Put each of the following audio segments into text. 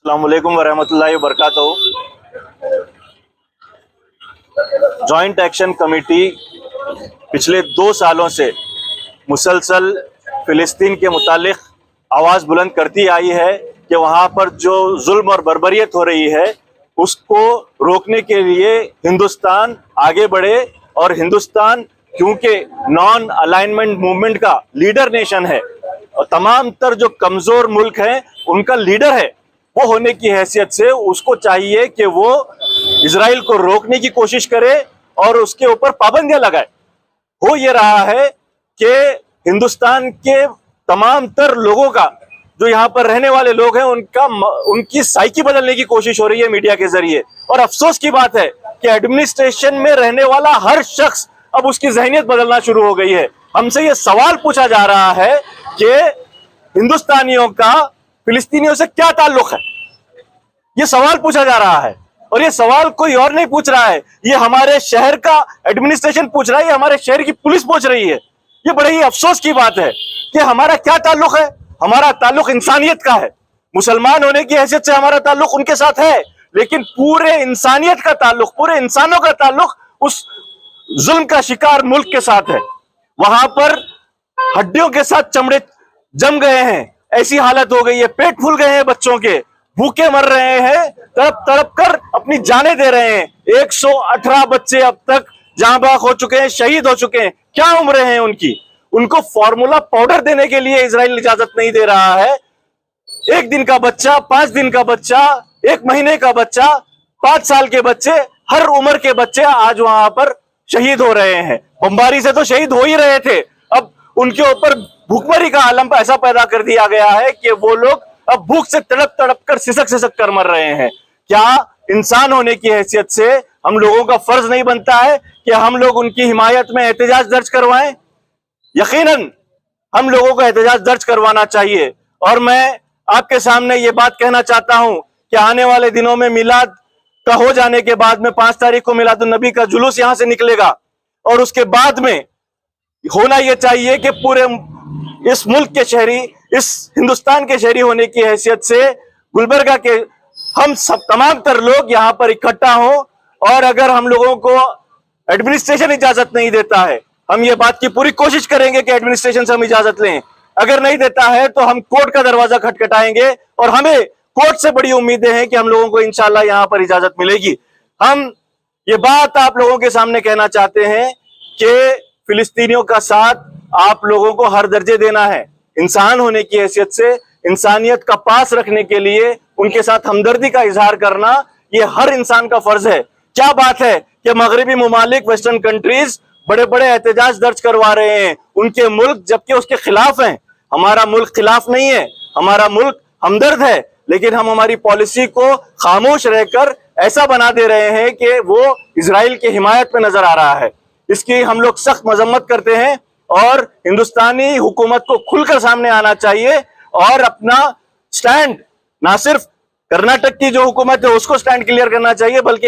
अस्सलामुअलैकुम वरहमतुल्लाहि वबरकातुहू। Joint action committee पिछले 2 सालों से मुसलसल फ़िलिस्तीन के मुतालिक आवाज़ बुलंद करती आई है कि वहाँ पर जो जुल्म और बर्बरियत हो रही है उसको रोकने के लिए हिंदुस्तान आगे बढ़े। और हिंदुस्तान क्योंकि नॉन अलाइनमेंट मूवमेंट का लीडर नेशन है और तमाम तर जो कमज़ोर मुल्क हैं उनका लीडर है, वो होने की हैसियत से उसको चाहिए कि वो इजराइल को रोकने की कोशिश करे और उसके ऊपर पाबंदियां लगाए। हो ये रहा है कि हिंदुस्तान के तमाम तर लोगों का, जो यहाँ पर रहने वाले लोग हैं, उनकी साइकी बदलने की कोशिश हो रही है मीडिया के जरिए। और अफसोस की बात है कि एडमिनिस्ट्रेशन में रहने वाला हर शख्स अब उसकी जहनियत बदलना शुरू हो गई है। हमसे ये सवाल पूछा जा रहा है कि हिंदुस्तानियों का फिलिस्तीनियों से क्या ताल्लुक है, ये सवाल पूछा जा रहा है। और ये सवाल कोई और नहीं पूछ रहा है, ये हमारे शहर का एडमिनिस्ट्रेशन पूछ रहा है, ये हमारे शहर की पुलिस पूछ रही है। ये बड़े ही अफसोस की बात है कि हमारा क्या ताल्लुक है। हमारा ताल्लुक इंसानियत का है, मुसलमान होने की हैसियत से हमारा ताल्लुक उनके साथ है, लेकिन पूरे इंसानियत का ताल्लुक, पूरे इंसानों का ताल्लुक उस जुल्म का शिकार मुल्क के साथ है। वहां पर हड्डियों के साथ चमड़े जम गए हैं, ऐसी हालत हो गई है, पेट फूल गए हैं बच्चों के, भूखे मर रहे हैं, तड़प तड़प कर अपनी जानें दे रहे हैं। 118 बच्चे अब तक जहां बाग हो चुके हैं, शहीद हो चुके हैं। क्या उम्र है उनकी? उनको फॉर्मूला पाउडर देने के लिए इजराइल इजाजत नहीं दे रहा है। 1 दिन का बच्चा, 5 दिन का बच्चा, 1 महीने का बच्चा, 5 साल के बच्चे, हर उम्र के बच्चे आज वहां पर शहीद हो रहे हैं। बमबारी से तो शहीद हो ही रहे थे, अब उनके ऊपर भूखमरी का आलम ऐसा पैदा कर दिया गया है कि वो लोग अब भूख से तड़प तड़प कर, सिसक सिसक कर मर रहे हैं। क्या इंसान होने की हैसियत से हम लोगों का फर्ज नहीं बनता है कि हम लोग उनकी हिमायत में एहतजाज दर्ज करवाएं? यकीनन हम लोगों को एहतजाज दर्ज करवाना चाहिए। और मैं आपके सामने ये बात कहना चाहता हूं कि आने वाले दिनों में मिलाद का हो जाने के बाद में 5 तारीख को मिलादुन नबी का जुलूस यहां से निकलेगा, और उसके बाद में होना यह चाहिए कि पूरे इस मुल्क के शहरी, इस हिंदुस्तान के शहरी होने की हैसियत से गुलबर्गा के हम सब तमाम तर लोग यहां पर इकट्ठा हों। और अगर हम लोगों को एडमिनिस्ट्रेशन इजाजत नहीं देता है, हम ये बात की पूरी कोशिश करेंगे कि एडमिनिस्ट्रेशन से हम इजाजत लें। अगर नहीं देता है तो हम कोर्ट का दरवाजा खटखटाएंगे, और हमें कोर्ट से बड़ी उम्मीदें हैं कि हम लोगों को इंशाल्लाह यहां पर इजाजत मिलेगी। हम ये बात आप लोगों के सामने कहना चाहते हैं कि फिलिस्तीनियों का साथ आप लोगों को हर दर्जे देना है। इंसान होने की हैसियत से इंसानियत का पास रखने के लिए उनके साथ हमदर्दी का इजहार करना ये हर इंसान का फर्ज है। क्या बात है कि मगरबी मुमालिक, वेस्टर्न कंट्रीज बड़े बड़े एहतजाज दर्ज करवा रहे हैं उनके मुल्क, जबकि उसके खिलाफ हैं। हमारा मुल्क खिलाफ नहीं है, हमारा मुल्क हमदर्द है, लेकिन हम हमारी पॉलिसी को खामोश रहकर ऐसा बना दे रहे हैं कि वो इजराइल की हिमायत में नजर आ रहा है। इसकी हम लोग सख्त मजम्मत करते हैं, और हिंदुस्तानी हुकूमत को खुलकर सामने आना चाहिए और अपना स्टैंड, ना सिर्फ कर्नाटक की जो हुकूमत है उसको स्टैंड क्लियर करना चाहिए, बल्कि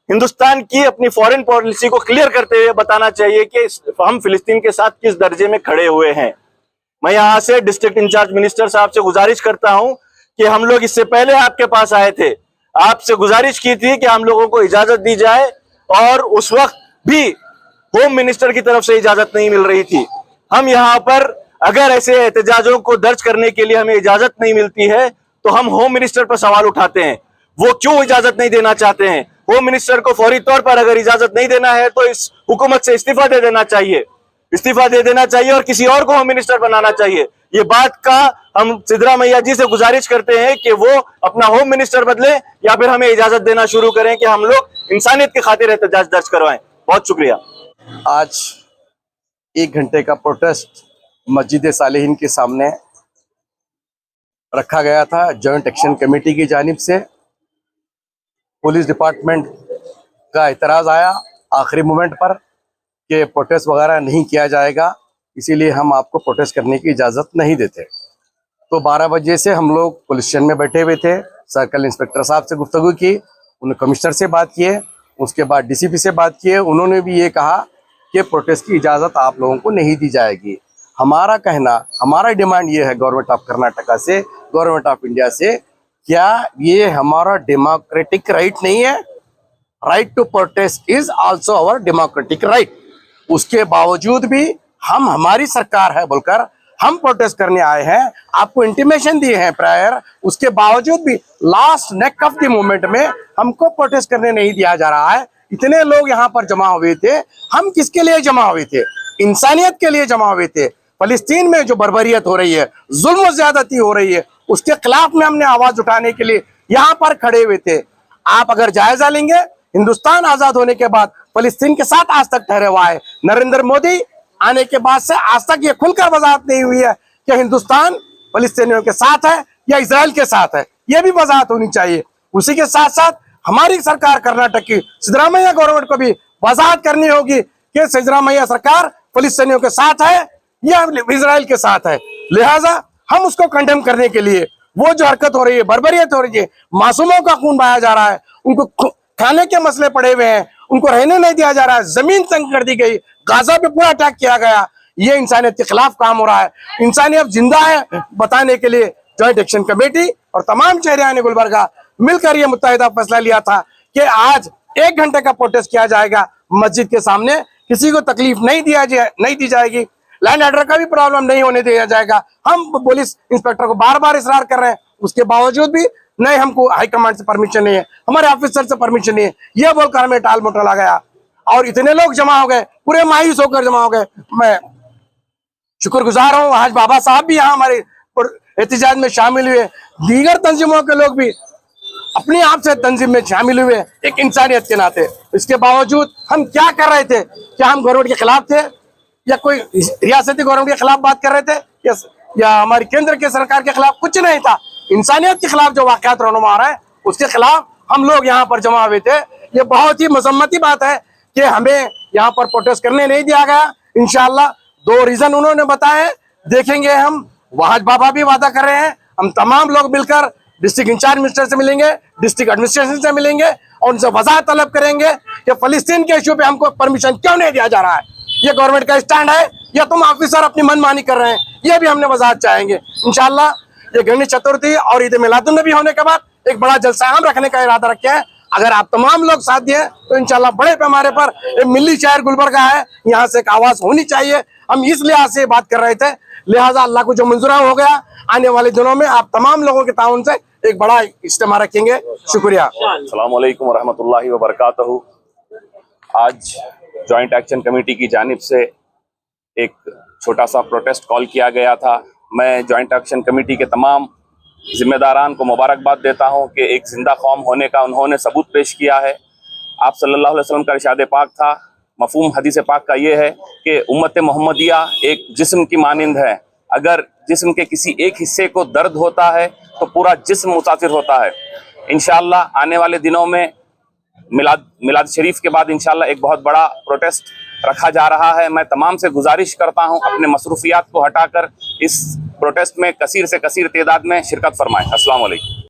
हिंदुस्तान की अपनी फॉरेन पॉलिसी को क्लियर करते हुए बताना चाहिए कि हम फिलिस्तीन के साथ किस दर्जे में खड़े हुए हैं। मैं यहाँ से डिस्ट्रिक्ट इंचार्ज मिनिस्टर साहब से गुजारिश करता हूं कि हम लोग इससे पहले आपके पास आए थे, आपसे गुजारिश की थी कि हम लोगों को इजाजत दी जाए, और उस वक्त भी होम मिनिस्टर की तरफ से इजाजत नहीं मिल रही थी। हम यहाँ पर अगर ऐसे एहतजाजों को दर्ज करने के लिए हमें इजाजत नहीं मिलती है तो हम होम मिनिस्टर पर सवाल उठाते हैं, वो क्यों इजाजत नहीं देना चाहते हैं। होम मिनिस्टर को फौरी तौर पर अगर इजाजत नहीं देना है तो इस हुकूमत से इस्तीफा दे देना चाहिए, इस्तीफा दे देना चाहिए और किसी और को होम मिनिस्टर बनाना चाहिए। ये बात का हम सिद्धरा मैया जी से गुजारिश करते हैं कि वो अपना होम मिनिस्टर बदले, या फिर हमें इजाजत देना शुरू करें कि हम लोग इंसानियत की खातिर एहतजाज दर्ज करवाएं। बहुत शुक्रिया। आज 1 घंटे का प्रोटेस्ट मस्जिद सालेहीन के सामने रखा गया था जॉइंट एक्शन कमेटी की जानिब से। पुलिस डिपार्टमेंट का एतराज़ आया आखिरी मोमेंट पर कि प्रोटेस्ट वगैरह नहीं किया जाएगा, इसीलिए हम आपको प्रोटेस्ट करने की इजाज़त नहीं देते। तो 12 बजे से हम लोग पुलिस स्टेशन में बैठे हुए थे। सर्कल इंस्पेक्टर साहब से गुफ्तगू की, उन्होंने कमिश्नर से बात किए, उसके बाद डीसीपी से बात किए। उन्होंने भी ये कहा कि प्रोटेस्ट की इजाज़त आप लोगों को नहीं दी जाएगी। हमारा कहना, हमारा डिमांड ये है गवर्नमेंट ऑफ कर्नाटका से, गवर्नमेंट ऑफ इंडिया से क्या ये हमारा डेमोक्रेटिक राइट नहीं है? Right to protest is also our democratic right. उसके बावजूद भी हम, हमारी सरकार है बोलकर हम प्रोटेस्ट करने आए हैं, आपको इंटीमेशन दिए हैं प्रायर, उसके बावजूद भी last neck of the movement में हमको प्रोटेस्ट करने नहीं दिया जा रहा है। इतने लोग यहाँ पर जमा हुए थे, हम किसके लिए जमा हुए थे? इंसानियत के लिए जमा हुए थे। फलस्तीन में जो बर्बरियत हो रही है, जुल्म ज्यादती हो रही है, उसके खिलाफ में हमने आवाज उठाने के लिए यहाँ पर खड़े हुए थे। आप अगर जायजा लेंगे, हिंदुस्तान आजाद होने के बाद फलस्तीन के साथ आज तक ठहरे हुआ है। नरेंद्र मोदी आने के बाद से आज तक ये खुलकर वजाहत नहीं हुई है कि हिंदुस्तान फलस्तीनियों के साथ है या इजराइल के साथ है, ये भी वजाहत होनी चाहिए। उसी के साथ साथ हमारी सरकार कर्नाटक की सिद्धरामैया गवर्नमेंट को भी वजाहत करनी होगी कि सिद्धरामैया सरकार फलस्तीनियों के साथ है या इजराइल के साथ है। लिहाजा हम उसको कंडेम करने के लिए, वो जो हरकत हो रही है, बर्बरियत हो रही है, मासूमों का खून बहाया जा रहा है, उनको खाने के मसले पड़े हुए हैं, उनको रहने नहीं दिया जा रहा है, जमीन तंग कर दी गई, गाजा पे पूरा अटैक किया गया, ये इंसानियत के खिलाफ काम हो रहा है। इंसानियत जिंदा है बताने के लिए जॉइंट एक्शन कमेटी और तमाम चेहरे गुलबर्गा मिलकर ये मुत्तहिदा फैसला लिया था कि आज 1 घंटे का प्रोटेस्ट किया जाएगा मस्जिद के सामने। किसी को तकलीफ नहीं दी जाएगी, लैंड ऑर्डर का भी प्रॉब्लम नहीं होने दिया जाएगा। हम पुलिस इंस्पेक्टर को बार बार इसरार कर रहे हैं, उसके बावजूद भी नहीं, हमको हाईकमांड से परमिशन नहीं है, हमारे ऑफिसर से परमिशन नहीं है, यह बोलकर हमें टाल मटोला गया और इतने लोग जमा हो गए, पूरे मायूस होकर जमा हो गए। मैं शुक्रगुजार हूँ, आज बाबा साहब भी यहाँ हमारे एहतजाज में शामिल हुए, दीगर तंजीमों के लोग भी अपने आप से तंजीम में शामिल हुए एक इंसानियत के नाते। इसके बावजूद हम क्या कर रहे थे? क्या हम गवर्नमेंट के खिलाफ थे या कोई रियासती गवर्नमेंट के खिलाफ बात कर रहे थे या हमारी केंद्र के सरकार के खिलाफ? कुछ नहीं था। इंसानियत के खिलाफ जो वाकयात रोनुमा आ रहा है उसके खिलाफ हम लोग यहाँ पर जमा हुए थे। ये बहुत ही मजम्मती बात है कि हमें यहाँ पर प्रोटेस्ट करने नहीं दिया गया। इंशाअल्लाह 2 रीजन उन्होंने बताए, देखेंगे हम। वहाज बाबा भी वादा कर रहे हैं, हम तमाम लोग मिलकर डिस्ट्रिक्ट इंचार्ज मिनिस्टर से मिलेंगे, डिस्ट्रिक्ट एडमिनिस्ट्रेशन से मिलेंगे और उनसे वजाहत तलब करेंगे कि फलस्तीन के इशू पे हमको परमिशन क्यों नहीं दिया जा रहा है। ये गवर्नमेंट का स्टैंड है या तुम ऑफिसर अपनी मनमानी कर रहे हैं, ये भी हमने वजाहत चाहेंगे। इंशाअल्लाह ये गणेश चतुर्थी और ईद मिलादुन नबी होने के बाद एक बड़ा जलसा हम रखने का इरादा रखे हैं। अगर आप तमाम लोग साथ दिए तो इंशाल्लाह बड़े पैमाने पर एक मिली शहर गुलबर्गा है, यहाँ से एक आवाज होनी चाहिए। हम इस लिहाज से बात कर रहे थे, लिहाजा अल्लाह को जो मंजूरा हो गया, आने वाले दिनों में आप तमाम लोगों के ताउन से एक बड़ा इज्तिमा रखेंगे। शुक्रिया। अस्सलाम वालेकुम रहमतुल्लाहि व बरकातहू। आज जॉइंट एक्शन कमेटी की जानिब से एक छोटा सा प्रोटेस्ट कॉल किया गया था। मैं जॉइंट एक्शन कमेटी के तमाम जिम्मेदारान को मुबारकबाद देता हूं कि एक जिंदा कौम होने का उन्होंने सबूत पेश किया है। आप सल्लल्लाहु अलैहि वसल्लम का इरशाद पाक था, मफहूम हदीस पाक का ये है कि उम्मत मोहम्मदिया एक जिस्म की मानिंद है, अगर जिस्म के किसी एक हिस्से को दर्द होता है तो पूरा जिस्म मुतासिर होता है। इंशाअल्लाह आने वाले दिनों में मिलाद शरीफ के बाद इंशाअल्लाह एक बहुत बड़ा प्रोटेस्ट रखा जा रहा है। मैं तमाम से गुजारिश करता हूं अपने मसरूफियात को हटाकर इस प्रोटेस्ट में कसीर से कसीर तादाद में शिरकत फरमाएं। अस्सलाम वालेकुम।